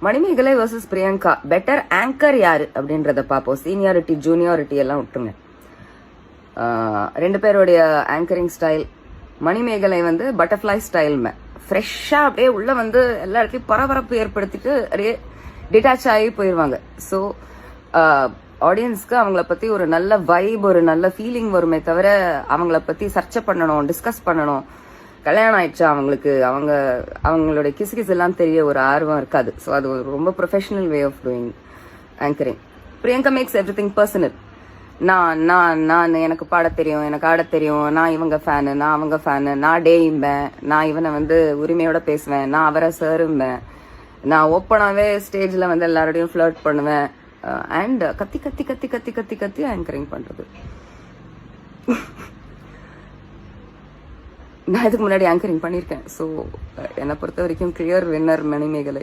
Manimekalai versus Priyanka, better anchor யாரு அப்படின்றத பார்ப்போம். சீனியாரிட்டி ஜூனியாரிட்டி எல்லாம் விட்டுருங்க. ரெண்டு பேருடைய ஆங்கரிங் ஸ்டைல். மணிமேகலை வந்து பட்டர்ஃப்ளை ஸ்டைல், ஃப்ரெஷ்ஷா அப்படியே உள்ள வந்து எல்லா இடத்துலயும் பரபரப்பு ஏற்படுத்திட்டு அப்படியே டிட்டாச் ஆகி போயிடுவாங்க. ஸோ ஆடியன்ஸ்க்கு அவங்கள பத்தி ஒரு நல்ல வைப், ஒரு நல்ல ஃபீலிங் வருமே தவிர அவங்கள பத்தி சர்ச்சை பண்ணணும், டிஸ்கஸ் பண்ணணும், கல்யாணம் ஆயிடுச்சா அவங்களுக்கு, அவங்களுடைய கிசு எல்லாம் தெரிய ஒரு ஆர்வம் இருக்காது. ஸோ அது ஒரு ரொம்ப professional way of doing anchoring. Priyanka makes everything personal. நான் எனக்கு பாட தெரியும், எனக்கு ஆட தெரியும், நான் இவங்க ஃபேனு, நான் அவங்க ஃபேனு, நான் டேயும்பேன், நான் இவனை வந்து உரிமையோட பேசுவேன், நான் அவரை சேரும்பேன், நான் ஓப்பனாவே ஸ்டேஜ்ல வந்து எல்லாரோடையும் ஃபிளர்ட் பண்ணுவேன். அண்ட் கத்தி கத்தி கத்தி கத்தி கத்தி கத்தி ஆங்கரிங் பண்றது. நான் இதுக்கு முன்னாடி ஆங்கரிங் பண்ணியிருக்கேன். ஸோ என்னை பொறுத்த வரைக்கும் கிளியர் வின்னர் மணிமேகலை.